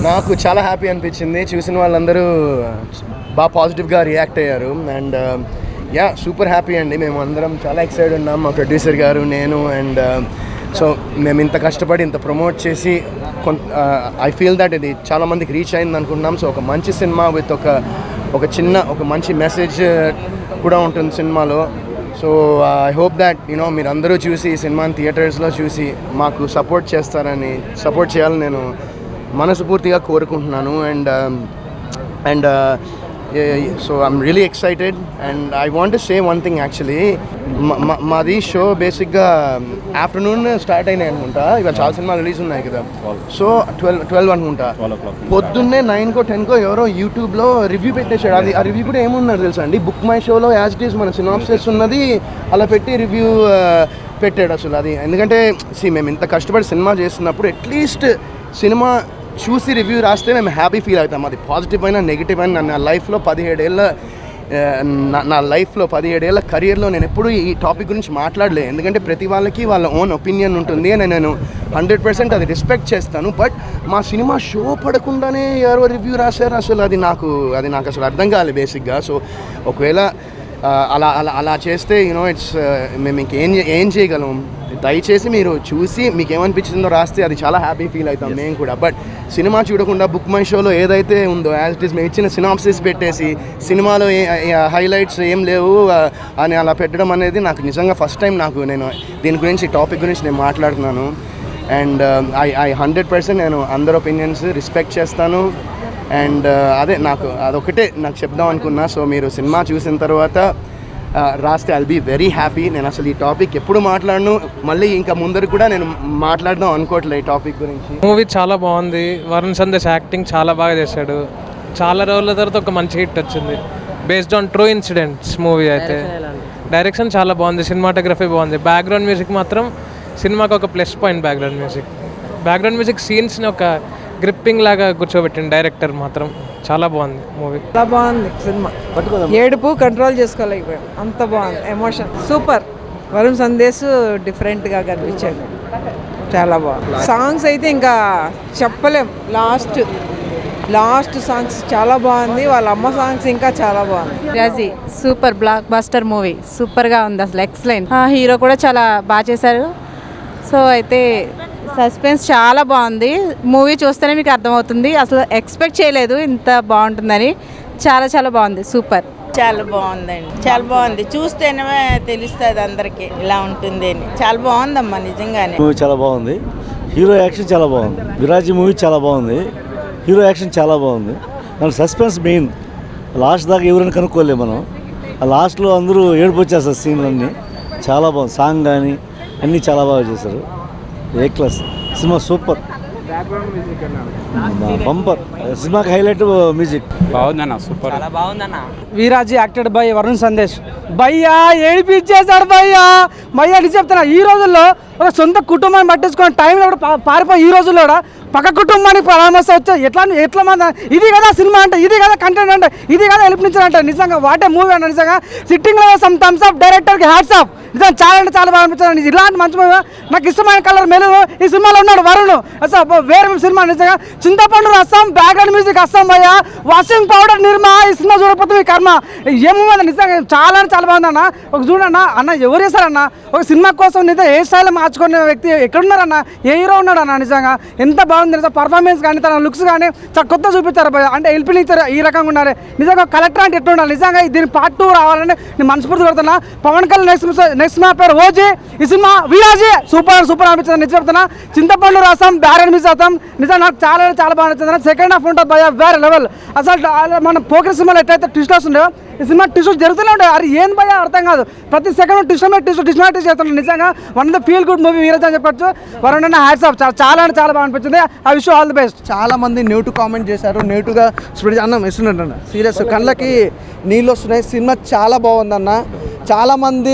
నాకు చాలా హ్యాపీ అనిపించింది. చూసిన వాళ్ళందరూ బాగా పాజిటివ్గా రియాక్ట్ అయ్యారు. అండ్ యా, సూపర్ హ్యాపీ అండి. మేము అందరం చాలా ఎక్సైటెడ్ ఉన్నాం, మా ప్రొడ్యూసర్ గారు, నేను. అండ్ సో మేము ఇంత కష్టపడి ఇంత ప్రమోట్ చేసి ఐ ఫీల్ దట్ ఇది చాలామందికి రీచ్ అయింది అనుకుంటున్నాం. సో ఒక మంచి సినిమా విత్ ఒక మంచి మెసేజ్ కూడా ఉంటుంది సినిమాలో. సో ఐ హోప్ దట్ మీరు అందరూ చూసి ఈ సినిమాని థియేటర్స్లో చూసి మాకు సపోర్ట్ చేయాలని నేను మనస్ఫూర్తిగా కోరుకుంటున్నాను. And so I'm really excited. And I want to say one thing. Actually మాది షో బేసిక్గా ఆఫ్టర్నూన్ స్టార్ట్ అయినాయి అనుకుంటా. ఇవాళ చాలా సినిమాలు రిలీజ్ ఉన్నాయి కదా. సో 12 అనుకుంటా. పొద్దున్నే 9కో 10కో ఎవరో యూట్యూబ్లో రివ్యూ పెట్టేశాడు. ఆ రివ్యూ కూడా ఏమున్నారు తెలుసా అండి, బుక్ మై షోలో యాజ్ ఇట్ ఈస్ మన సినాప్సిస్ ఉన్నది అలా పెట్టి రివ్యూ పెట్టాడు. అసలు అది ఎందుకంటే మేము ఇంత కష్టపడి సినిమా చేస్తున్నప్పుడు అట్లీస్ట్ సినిమా చూసి రివ్యూ రాస్తే మేము హ్యాపీ ఫీల్ అవుతాం. అది పాజిటివ్ అయినా నెగిటివ్ అయినా. నా లైఫ్లో 17 ఏళ్ళ కెరియర్లో నేను ఎప్పుడు ఈ టాపిక్ గురించి మాట్లాడలేదు. ఎందుకంటే ప్రతి వాళ్ళకి వాళ్ళ ఓన్ ఒపీనియన్ ఉంటుంది అని నేను 100% అది రెస్పెక్ట్ చేస్తాను. బట్ మా సినిమా షో పడకుండానే ఎవరో రివ్యూ రాశారు. అసలు అది నాకు అసలు అర్థం కాలేదు బేసిక్గా. సో ఒకవేళ అలా చేస్తే ఇట్స్ మేము ఇంకేం చేయగలం. దయచేసి మీరు చూసి మీకు ఏమనిపించిందో రాస్తే అది చాలా హ్యాపీ ఫీల్ అవుతాం మేము కూడా. బట్ సినిమా చూడకుండా బుక్ మై షోలో ఏదైతే ఉందో యాజ్ ఇట్ ఈస్ మేము ఇచ్చిన సినాప్సిస్ పెట్టేసి సినిమాలో హైలైట్స్ ఏం లేవు అని అలా పెట్టడం అనేది నాకు నిజంగా ఫస్ట్ టైం. నేను దీని గురించి టాపిక్ గురించి నేను మాట్లాడుతున్నాను. అండ్ ఐ 100% నేను అందరి ఒపీనియన్స్ రెస్పెక్ట్ చేస్తాను. అండ్ అదొకటే నాకు చెప్దాం అనుకున్నా. సో మీరు సినిమా చూసిన తర్వాత రాస్తే ఐల్ బీ వెరీ హ్యాపీ. నేను అసలు ఈ టాపిక్ ఎప్పుడు మాట్లాడను, మళ్ళీ ఇంకా ముందర కూడా నేను మాట్లాడదాం అనుకోవట్లేదు ఈ టాపిక్ గురించి. మూవీ చాలా బాగుంది. వరుణ్ సందేశ్ యాక్టింగ్ చాలా బాగా చేశాడు. చాలా రోజుల తర్వాత ఒక మంచి హిట్ వచ్చింది based on true incidents. Movie అయితే డైరెక్షన్ చాలా బాగుంది, సినిమాటోగ్రఫీ బాగుంది. బ్యాక్గ్రౌండ్ మ్యూజిక్ మాత్రం సినిమాకి ఒక ప్లస్ పాయింట్. బ్యాక్గ్రౌండ్ మ్యూజిక్ సీన్స్ని ఒక గ్రిప్పింగ్ లాగా కూర్చోబెట్టింది డైరెక్టర్. మాత్రం చాలా బాగుంది మూవీ. చాలా బాగుంది సినిమా. ఏడుపు కంట్రోల్ చేసుకోలేకపోయాం, అంత బాగుంది. Emotion super. వరుణ్ సందేశ్ డిఫరెంట్గా కనిపించాడు, చాలా బాగుంది. సాంగ్స్ అయితే ఇంకా చెప్పలేం. లాస్ట్ సాంగ్స్ చాలా బాగుంది. వాళ్ళ అమ్మ సాంగ్స్ ఇంకా చాలా బాగుంది. రాజీ సూపర్ బ్లాక్ బస్టర్ మూవీ, సూపర్గా ఉంది అసలు, ఎక్సలెంట్. హీరో కూడా చాలా బాగా చేశారు. సో అయితే సస్పెన్స్ చాలా బాగుంది. మూవీ చూస్తేనే మీకు అర్థమవుతుంది. అసలు ఎక్స్పెక్ట్ చేయలేదు ఇంత బాగుంటుందని. చాలా చాలా బాగుంది, సూపర్. చాలా బాగుందండి, చాలా బాగుంది. చూస్తేనే తెలుస్తుంది అందరికీ ఇలా ఉంటుంది అని. చాలా బాగుందమ్మా నిజంగానే. మూవీ చాలా బాగుంది. హీరో యాక్షన్ చాలా బాగుంది. విరాజీ మూవీ చాలా బాగుంది. హీరో యాక్షన్ చాలా బాగుంది. మన సస్పెన్స్ మెయిన్. లాస్ట్ దాకా ఎవరైనా కనుక్కోలేము మనం. ఆ లాస్ట్లో అందరూ ఏడుపు వచ్చేస్తారు సీన్లన్నీ. చాలా బాగుంది. సాంగ్ కానీ అన్నీ చాలా బాగా చేశారు. ఏ క్లాస్ సినిమా, సూపర్. బంపర్ సినిమాకి హైలైట్ మ్యూజిక్. బాగుందన్న, సూపర్, చాలా బాగుందన్న. Viraji acted by Varun Sandesh. భయ్యా ఏడిపించేశాడు భయ్యా. అని చెప్తున్నా, ఈ రోజుల్లో ఒక సొంత కుటుంబాన్ని పట్టించుకుని టైంలో పారిపోయి ఈ రోజుల్లో పక్క కుటుంబానికి పరామర్శ వచ్చా ఎట్లా మంది. ఇది కదా సినిమా అంటే, ఇది కదా కంటెంట్ అంటే, ఇది కదా ఎలిపించాలంటే. నిజంగా వాటే మూవీ అంటే నిజంగా సిట్టింగ్లో సమ్ థమ్స్ అప్ డైరెక్టర్కి హ్యాట్స్ ఆఫ్. నిజంగా చాలా అంటే చాలా బాగా అనిపించింది. ఇలాంటి మంచి మూవీ. నాకు ఇష్టమైన కలర్ మెలుగు ఈ సినిమాలో ఉన్నాడు వరుణ్. అసలు వేరే సినిమా నిజంగా. చింతపండు రసం, బ్యాక్గ్రౌండ్ మ్యూజిక్ అస్సాం భయ్య, వాషింగ్ పౌడర్ నిర్మా. ఈ సినిమా చూడకపోతే మీ కర్మ. ఏముంది నిజంగా చాలా అంటే చాలా బాగుంది అన్న. ఒక చూడన్న అన్న, ఎవరు చేశారన్న ఒక సినిమా కోసం నిజంగా ఏ స్టైల్ మార్చుకునే వ్యక్తి ఎక్కడున్నారన్న, ఏ హీరో ఉన్నాడు అన్న. నిజంగా ఎంత బాగుంది నిజంగా. పర్ఫార్మెన్స్ కానీ తన లుక్స్ కానీ చాలా కొత్త చూపించారు అంటే ఎల్పినిచ్చారు. ఈ రకంగా ఉన్నారు నిజంగా. కలెక్టర్ అంటే ఎట్లా ఉండాలి నిజంగా. దీని పార్ట్ 2 రావాలని నేను మనస్ఫూర్తి కొడుతున్నా. పవన్ కళ్యాణ్ నెక్స్ట్ మా పేరు ఓజీ. ఈ సినిమా వీరాజీ సూపర్ అనిపించింది నిజం చెప్తున్నా. చింతపండు రసం, బ్యారెడ్ మిస్ అవుతాం. నిజంగా నాకు చాలా చాలా బాగా నచ్చింది. సెకండ్ హాఫ్ ఉంటుంది భయ వేరే లెవెల్. అసలు మన పోకర్ సినిమాలో ఎట్లయితే ట్విస్ట్ వస్తుండో ఈ సినిమా ట్విస్ట్ జరుగుతూనే ఉంటాయి. అది ఏం భయ అర్థం కాదు. ప్రతి సెకండ్ ట్విస్ట్ చేస్తున్నాడు. నిజంగా one of the feel good movie Veeraji అని చెప్పొచ్చు. వరుణ్ అన్న హ్యాట్స్ ఆఫ్. చాలా అంటే చాలా బాగా అనిపించింది. I wish all the best. చాలా మంది నెగిటివ్ కామెంట్ చేశారు. నెగిటివ్గా స్ప్రెడ్ అన్నం ఇస్తున్నట్టు సీరియస్ కళ్ళకి నీళ్ళు వస్తున్నాయి. సినిమా చాలా బాగుందన్న. చాలామంది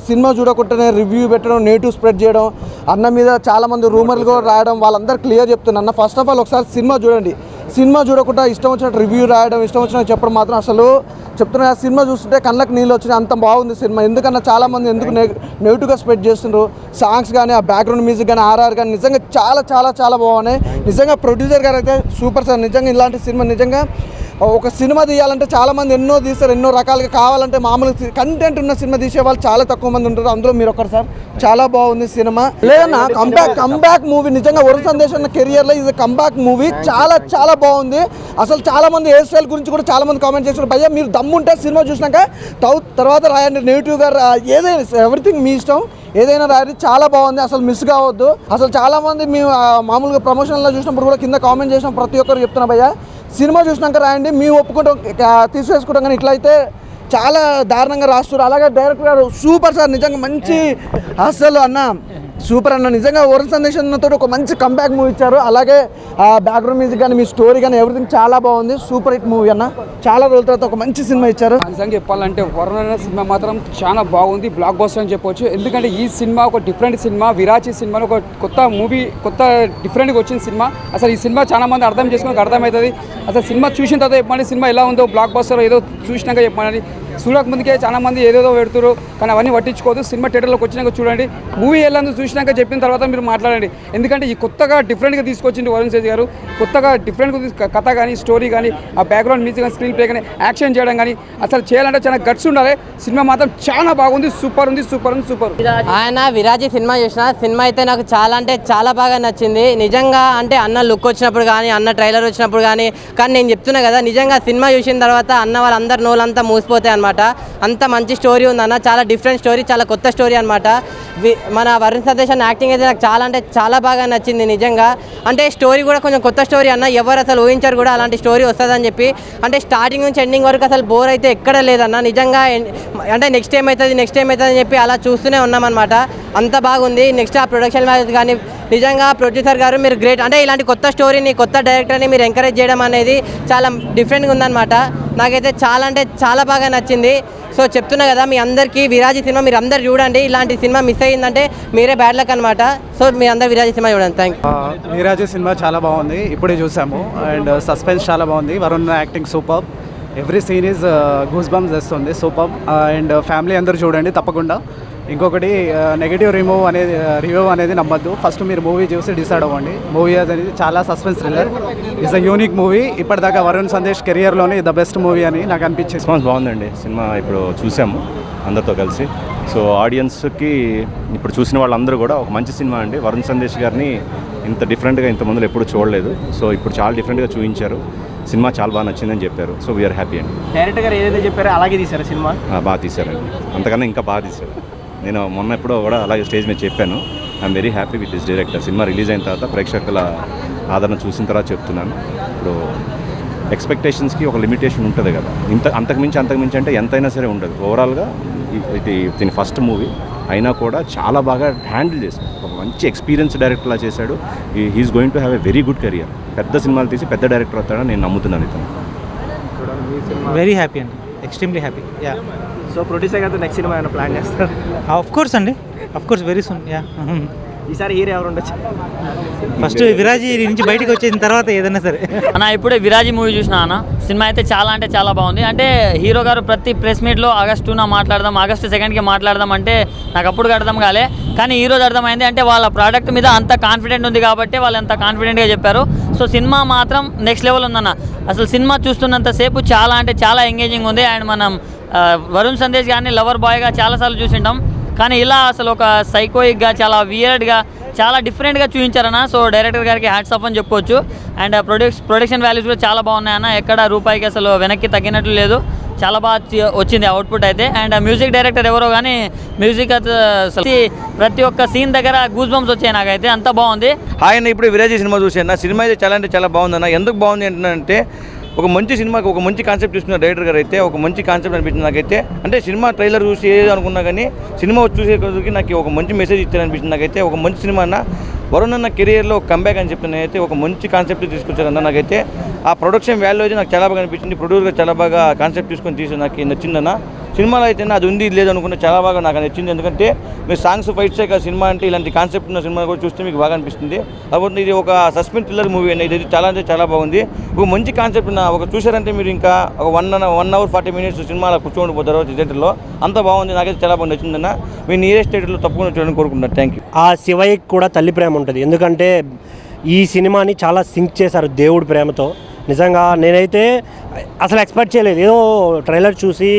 సినిమా చూడకుండానే రివ్యూ పెట్టడం, నెగిటివ్ స్ప్రెడ్ చేయడం, అన్న మీద చాలామంది రూమర్లు కూడా రాయడం, వాళ్ళందరూ క్లియర్ చెప్తున్నా. ఫస్ట్ ఆఫ్ ఆల్ ఒకసారి సినిమా చూడండి. సినిమా చూడకుండా ఇష్టం వచ్చినట్టు రివ్యూ రాయడం, ఇష్టం వచ్చినట్టు చెప్పడం మాత్రం అసలు చెప్తున్నా. సినిమా చూస్తుంటే కళ్ళకి నీళ్ళు వచ్చినాయి, అంత బాగుంది సినిమా. ఎందుకన్నా చాలామంది ఎందుకు నెగిటివ్గా స్ప్రెడ్ చేస్తుండ్రు. సాంగ్స్ కానీ, ఆ బ్యాక్గ్రౌండ్ మ్యూజిక్ కానీ, ఆర్ఆర్ కానీ నిజంగా చాలా చాలా చాలా బాగున్నాయి. నిజంగా ప్రొడ్యూసర్ గారు అయితే సూపర్ సార్. నిజంగా ఇలాంటి సినిమా నిజంగా ఒక సినిమా తీయాలంటే చాలామంది ఎన్నో తీస్తారు, ఎన్నో రకాలుగా కావాలంటే మామూలుగా కంటెంట్ ఉన్న సినిమా తీసే వాళ్ళు చాలా తక్కువ మంది ఉంటారు. అందులో మీరు ఒకరు సార్. చాలా బాగుంది సినిమా. లేదన్నా కంబ్యాక్ మూవీ. నిజంగా వరుణ్ సందేశ్ అన్న కెరియర్లో ఇది కంబ్యాక్ మూవీ. చాలా చాలా బాగుంది. అసలు చాలామంది హెయిర్ స్టైల్ గురించి కూడా చాలామంది కామెంట్ చేస్తారు. భయ్యా మీరు దమ్ముంటే సినిమా చూసినాక తర్వాత రాయండి, నెగిటివ్గా ఏదైనా ఎవ్రీథింగ్ మీ ఇష్టం, ఏదైనా రాయండి. చాలా బాగుంది, అసలు మిస్ కావద్దు. అసలు చాలామంది మేము మామూలుగా ప్రమోషన్లో చూసినప్పుడు కూడా కింద కామెంట్ చేసిన ప్రతి ఒక్కరు చెప్తున్నా భయ్యా సినిమా చూసినాక రాయండి, మేము ఒప్పుకుంటాం, తీసేసుకుంటాం. కానీ ఇట్లయితే చాలా దారుణంగా రాస్తారు. అలాగే డైరెక్టర్ గారు సూపర్ సార్. నిజంగా మంచి అసలు అన్న సూపర్ అన్న. నిజంగా వరుణ్ సందేశ్ అన్నతో ఒక మంచి కంబ్యాక్ మూవీ ఇచ్చారు. అలాగే ఆ బ్యాక్గ్రౌండ్ మ్యూజిక్ కానీ, మీ స్టోరీ కానీ ఎవ్రీథింగ్ చాలా బాగుంది. సూపర్ హిట్ మూవీ అన్న. చాలా రోజుల తర్వాత ఒక మంచి సినిమా ఇచ్చారు. నిజంగా చెప్పాలంటే వరుణ్ అన్న సినిమా మాత్రం చాలా బాగుంది, బ్లాక్ బస్టర్ అని చెప్పొచ్చు. ఎందుకంటే ఈ సినిమా ఒక డిఫరెంట్ సినిమా. విరాచి సినిమాలో ఒక కొత్త మూవీ, కొత్త డిఫరెంట్గా వచ్చిన సినిమా. అసలు ఈ సినిమా చాలా మంది అర్థం చేసుకుని అర్థమవుతుంది. అసలు సినిమా చూసిన తర్వాత చెప్పండి సినిమా ఎలా ఉందో, బ్లాక్ బస్టర్ ఏదో చూసినాక చెప్పండి. చూడక ముందుకే చాలా మంది ఏదేదో పెడుతున్నారు, కానీ అవన్నీ పట్టించుకోవద్దు. సినిమా థియేటర్లోకి వచ్చినాక చూడండి, మూవీ ఎలా చూసినాక చెప్పిన తర్వాత మీరు మాట్లాడండి. ఎందుకంటే ఈ కొత్తగా డిఫరెంట్గా తీసుకొచ్చింది వరుణ్ తేజ్ గారు. కొత్తగా డిఫరెంట్గా కథ కానీ, స్టోరీ కానీ, ఆ బ్యాక్గ్రౌండ్ మ్యూజిక్ కానీ, స్క్రీన్ ప్లే కానీ, యాక్షన్ చేయడం కానీ అసలు చేయాలంటే చాలా గట్స్ ఉండాలి. సినిమా మాత్రం చాలా బాగుంది, సూపర్ ఉంది, సూపర్ ఉంది, సూపర్. ఆయన విరాజీ సినిమా చూసిన సినిమా అయితే నాకు చాలా అంటే చాలా బాగా నచ్చింది. నిజంగా అంటే అన్న లుక్ వచ్చినప్పుడు కానీ, అన్న ట్రైలర్ వచ్చినప్పుడు కానీ నేను చెప్తున్నా కదా, నిజంగా సినిమా చూసిన తర్వాత అన్న వాళ్ళందరు నోళ్ళంతా మూసిపోతాయి అనమాట. అంత మంచి స్టోరీ ఉందన్న, చాలా డిఫరెంట్ స్టోరీ, చాలా కొత్త స్టోరీ అనమాట. మన వరుణ్ సందేశ్ అన్న యాక్టింగ్ అయితే నాకు చాలా అంటే చాలా బాగా నచ్చింది. నిజంగా అంటే స్టోరీ కూడా కొంచెం కొత్త స్టోరీ అన్న, ఎవరు అసలు ఊహించారు కూడా అలాంటి స్టోరీ వస్తుందని చెప్పి. అంటే స్టార్టింగ్ నుంచి ఎండింగ్ వరకు అసలు బోర్ అయితే ఎక్కడ లేదన్న. నిజంగా అంటే నెక్స్ట్ టైం అవుతుంది అని చెప్పి అలా చూస్తూనే ఉన్నామన్నమాట. అంత బాగుంది. నెక్స్ట్ ఆ ప్రొడక్షన్ వాల్యూస్ కానీ నిజంగా ప్రొడ్యూసర్ గారు మీరు గ్రేట్. అంటే ఇలాంటి కొత్త స్టోరీని, కొత్త డైరెక్టర్ని మీరు ఎంకరేజ్ చేయడం అనేది చాలా డిఫరెంట్గా ఉందన్నమాట. నాకైతే చాలా అంటే చాలా బాగా నచ్చింది. సో చెప్తున్నా కదా, మీ అందరికీ విరాజీ సినిమా మీరు అందరు చూడండి. ఇలాంటి సినిమా మిస్ అయ్యిందంటే మీరే బ్యాడ్ లక్ అనమాట. సో మీ అందరు విరాజీ సినిమా చూడండి. Thank you. విరాజీ సినిమా చాలా బాగుంది, ఇప్పుడే చూసాము. అండ్ సస్పెన్స్ చాలా బాగుంది. Varun acting super. Every scene is goose bumps చేస్తుంది, సూపర్. అండ్ ఫ్యామిలీ అందరూ చూడండి తప్పకుండా. ఇంకొకటి నెగిటివ్ రివ్యూ అనేది నమ్మద్దు. ఫస్ట్ మీరు మూవీ చూసి డిసైడ్ అవ్వండి. మూవీ అనేది చాలా suspense thriller. It's a unique movie. ఇప్పటిదాకా వరుణ్ సందేశ్ కెరియర్లోనే ద బెస్ట్ మూవీ అని నాకు అనిపించింది. రెస్పాన్స్ బాగుందండి. సినిమా ఇప్పుడు చూసాము అందరితో కలిసి. సో ఆడియన్స్కి ఇప్పుడు చూసిన వాళ్ళందరూ కూడా ఒక మంచి సినిమా అండి. వరుణ్ సందేశ్ గారిని ఇంత డిఫరెంట్గా ఇంతమందిలో ఎప్పుడు చూడలేదు. సో ఇప్పుడు చాలా డిఫరెంట్గా చూపించారు. సినిమా చాలా బాగా నచ్చిందని చెప్పారు. సో వీఆర్ హ్యాపీ అండి. డైరెక్టర్ గారు ఏదైతే చెప్పారో అలాగే తీశారు సినిమా. బాగా తీశారండి, అంతకన్నా ఇంకా బాగా తీశారు. నేను మొన్న ఎప్పుడో కూడా అలాగే స్టేజ్ మీద చెప్పాను, I'm very happy with this director. Cinema release అయిన తర్వాత ప్రేక్షకుల ఆదరణ చూసిన తర్వాత చెప్తున్నాను. ఇప్పుడు ఎక్స్పెక్టేషన్స్కి ఒక లిమిటేషన్ ఉంటుంది కదా, అంతకుమించి అంటే ఎంతైనా సరే ఉండదు. ఓవరాల్గా ఇది దీని ఫస్ట్ మూవీ అయినా కూడా చాలా బాగా హ్యాండిల్ చేశాడు. ఒక మంచి ఎక్స్పీరియన్స్ డైరెక్టర్లా చేశాడు. He is going to have a very good career. పెద్ద సినిమాలు తీసి పెద్ద డైరెక్టర్ అవుతాడని నేను నమ్ముతున్నాను ఇతను. వెరీ హ్యాపీ అండి, extremely happy. Yeah. So producer గారితో నెక్స్ట్ సినిమా ఏమైనా ప్లాన్ చేస్తారు? ఆఫ్ కోర్స్ అండి, of course very soon. Yeah. ఈసారి హీరో ఎవరు ఉండొచ్చు? ఫస్ట్ విరాజీ నుంచి బయటకు వచ్చిన తర్వాత ఏదైనా సరే. అన్న ఇప్పుడే విరాజీ మూవీ చూసిన అన్న. సినిమా అయితే చాలా బాగుంది. అంటే హీరో గారు ప్రతి ప్రెస్ మీట్లో ఆగస్టు 2కి మాట్లాడదాం అంటే నాకు అప్పుడు అర్థం కాలే, కానీ ఈరోజు అర్థమైంది. అంటే వాళ్ళ ప్రోడక్ట్ మీద అంత కాన్ఫిడెంట్ ఉంది కాబట్టి వాళ్ళు అంత కాన్ఫిడెంట్గా చెప్పారు. సో సినిమా మాత్రం నెక్స్ట్ లెవెల్ ఉందన్న. అసలు సినిమా చూస్తున్నంతసేపు చాలా ఎంగేజింగ్ ఉంది. అండ్ మనం వరుణ్ సందేశ్ గారిని లవర్ బాయ్గా చాలాసార్లు చూసింటాం, కానీ ఇలా అసలు ఒక సైకోయిక్గా, చాలా వియర్డ్గా, చాలా డిఫరెంట్గా చూపించారన్న. సో డైరెక్టర్ గారికి హ్యాట్స్ ఆఫ్ అని చెప్పుకోవచ్చు. అండ్ ప్రొడక్షన్ వాల్యూస్ కూడా చాలా బాగున్నాయన్న. ఎక్కడ రూపాయికి అసలు వెనక్కి తగ్గినట్లు లేదు. చాలా బాగా వచ్చింది అవుట్పుట్ అయితే. అండ్ మ్యూజిక్ డైరెక్టర్ ఎవరో కానీ మ్యూజిక్ అసలు ప్రతి ఒక్క సీన్ దగ్గర గూస్ బంప్స్ వచ్చాయి నాకైతే. అంత బాగుంది. హాయ్ అన్న, ఇప్పుడు విరాజీ సినిమా చూసాను. సినిమా అయితే చాలా బాగుందన్న. ఎందుకు బాగుంది అంటే ఒక మంచి సినిమాకి ఒక మంచి కాన్సెప్ట్ తీసుకున్న డైరెక్టర్ గారు అయితే ఒక మంచి కాన్సెప్ట్ అనిపించింది నాకైతే. అంటే సినిమా ట్రైలర్ చూసి ఏదో అనుకున్నా కానీ సినిమా చూసేకి నాకు ఒక మంచి మెసేజ్ ఇచ్చారనిపించింది నాకైతే. ఒక మంచి సినిమా అన్న. వరుణ్ అన్న కెరియర్లో కంబ్యాక్ అని చెప్పిన అయితే ఒక మంచి కాన్సెప్ట్ తీసుకొచ్చారన్న. నాకైతే ఆ ప్రొడక్షన్ వాల్యూ అయితే నాకు చాలా బాగా అనిపించింది. ప్రొడ్యూసర్గా చాలా బాగా కాన్సెప్ట్ తీసుకొని నాకు నచ్చిందన్న. సినిమాలో అయితే అది ఉంది ఇది లేదు అనుకుంటే చాలా బాగా నాకు నచ్చింది. ఎందుకంటే మీరు సాంగ్స్ ఫైట్సే కాదు సినిమా అంటే ఇలాంటి కాన్సెప్ట్ ఉన్న సినిమా కూడా చూస్తే మీకు బాగా అనిపిస్తుంది. కాబట్టి ఇది ఒక సస్పెన్స్ థ్రిల్లర్ మూవీ అనేది ఇది చాలా అంటే చాలా బాగుంది. ఒక మంచి కాన్సెప్ట్ ఉన్న ఒక చూసారంటే మీరు ఇంకా ఒక 1 hour 40 minutes సినిమాలో కూర్చోండిపోతారు థియేటర్లో. అంత బాగుంది, నాకైతే చాలా బాగా నచ్చిందన్న. మీ నియరెస్ట్ థియేటర్లో తప్పకుండా చూడాలని కోరుకుంటున్నాను. Thank you. ఆ శివయ్యకి కూడా తల్లి ప్రేమ ఉంటుంది, ఎందుకంటే ఈ సినిమాని చాలా సింక్ చేశారు దేవుడి ప్రేమతో. నిజంగా నేనైతే అసలు ఎక్స్పెక్ట్ చేయలేదు. ఏదో ట్రైలర్ చూసి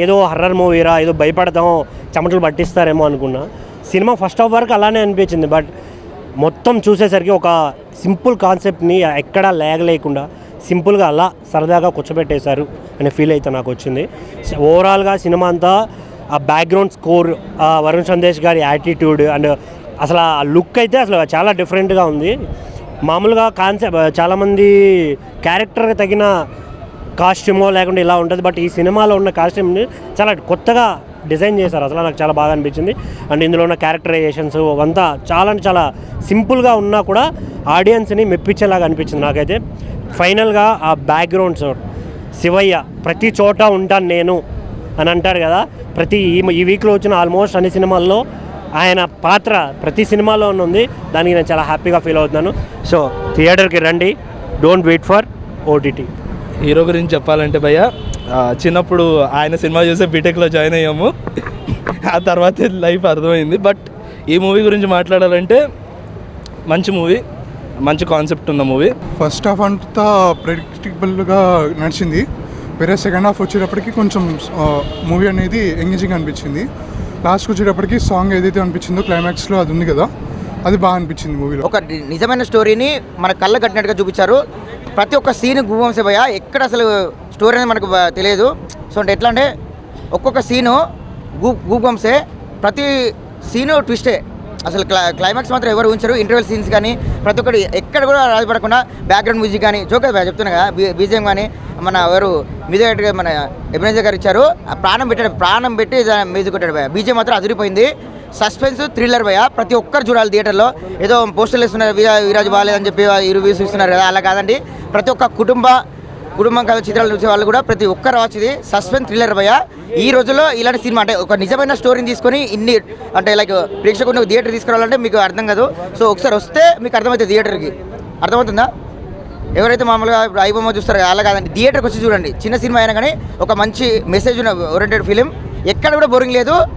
ఏదో హర్రర్ మూవీరా, ఏదో భయపడతాం, చెమటలు పట్టిస్తారేమో అనుకున్నా. సినిమా ఫస్ట్ హాఫ్ వరకు అలానే అనిపించింది, బట్ మొత్తం చూసేసరికి ఒక సింపుల్ కాన్సెప్ట్ని ఎక్కడా లేకుండా సింపుల్గా అలా సరదాగా కూర్చోబెట్టేశారు అనే ఫీల్ అయితే నాకు వచ్చింది. ఓవరాల్గా సినిమా అంతా ఆ బ్యాక్గ్రౌండ్ స్కోర్, వరుణ్ సందేశ్ గారి యాటిట్యూడ్ అండ్ అసలు ఆ లుక్ అయితే అసలు చాలా డిఫరెంట్గా ఉంది. మామూలుగా కాన్సెప్ట్ చాలామంది క్యారెక్టర్కి తగిన కాస్ట్యూమో లేకుండా ఇలా ఉంటుంది, బట్ ఈ సినిమాలో ఉన్న కాస్ట్యూమ్ని చాలా కొత్తగా డిజైన్ చేశారు. అసలు నాకు చాలా బాగా అనిపించింది. అండ్ ఇందులో ఉన్న క్యారెక్టరైజేషన్స్ అంతా చాలా అంటే చాలా సింపుల్గా ఉన్నా కూడా ఆడియన్స్ని మెప్పించేలాగా అనిపించింది నాకైతే. ఫైనల్గా ఆ బ్యాక్గ్రౌండ్స్, శివయ్య ప్రతి చోట ఉంటాను నేను అని అంటారు కదా, ఈ వీక్లో వచ్చిన ఆల్మోస్ట్ అన్ని సినిమాల్లో ఆయన పాత్ర ప్రతి సినిమాలో ఉంది. దానికి నేను చాలా హ్యాపీగా ఫీల్ అవుతున్నాను. సో థియేటర్కి రండి, don't wait for OTT. Hero గురించి చెప్పాలంటే భయ్య, చిన్నప్పుడు ఆయన సినిమా చూసే బీటెక్లో జాయిన్ అయ్యాము. ఆ తర్వాత లైఫ్ అర్థమైంది. బట్ ఈ మూవీ గురించి మాట్లాడాలంటే మంచి మూవీ, మంచి కాన్సెప్ట్ ఉన్న మూవీ. ఫస్ట్ హాఫ్ అంతా ప్రెడిక్టబుల్గా నడిచింది, వేరే సెకండ్ హాఫ్ వచ్చేటప్పటికి కొంచెం మూవీ అనేది ఎంగేజింగ్ అనిపించింది. లాస్ట్కి వచ్చేటప్పటికి సాంగ్ ఏదైతే అనిపించిందో క్లైమాక్స్లో అది ఉంది కదా, అది బాగా అనిపించింది మూవీలో. ఒక నిజమైన స్టోరీని మన కళ్ళ కట్టినట్టుగా చూపించారు. ప్రతి ఒక్క సీన్ గూబంసే భయ, ఎక్కడ అసలు స్టోరీ అనేది మనకు తెలియదు. సో అంటే ఎట్లా అంటే ఒక్కొక్క సీను గూబంసే, ప్రతి సీను ట్విస్టే. అసలు క్లైమాక్స్ మాత్రం ఎవరు ఉంచారు. ఇంటర్వెల్ సీన్స్ కానీ ప్రతి ఒక్కటి ఎక్కడ కూడా రాజపడకుండా బ్యాక్గ్రౌండ్ మ్యూజిక్ కానీ జోకే చెప్తున్నా కదా, బీజిఎం కానీ మన ఎవరు మ్యూజిక్ మన ఎబినేజర్ గారు ఇచ్చారు. ప్రాణం పెట్టి మ్యూజిక్ కొట్టాడు భయ. బీజిఎం మాత్రం అదిరిపోయింది. సస్పెన్స్ థ్రిల్లర్ భయ, ప్రతి ఒక్కరు చూడాలి థియేటర్లో. ఏదో పోస్టర్లు ఇస్తున్నారు వీరాజు బాగాలేదని చెప్పి రివ్యూస్ ఇస్తున్నారు కదా, అలా కాదండి. ప్రతి ఒక్క కుటుంబం కథ చిత్రాలు చూసే వాళ్ళు కూడా ప్రతి ఒక్కరు వచ్చింది. సస్పెన్స్ థ్రిల్లర్ భయ. ఈ రోజుల్లో ఇలాంటి సినిమా అంటే ఒక నిజమైన స్టోరీని తీసుకొని ఇన్ని అంటే లైక్ ప్రేక్షకుని థియేటర్ తీసుకురావాలంటే మీకు అర్థం కాదు. సో ఒకసారి వస్తే మీకు అర్థమవుతుంది, థియేటర్కి అర్థమవుతుందా. ఎవరైతే మామూలుగా ఇప్పుడు ఐబొమ్మ చూస్తారో అలా కాదండి, థియేటర్కి వచ్చి చూడండి. చిన్న సినిమా అయినా కానీ ఒక మంచి మెసేజ్ ఉన్న ఓరియంటెడ్ ఫిలిం, ఎక్కడ కూడా బోరింగ్ లేదు.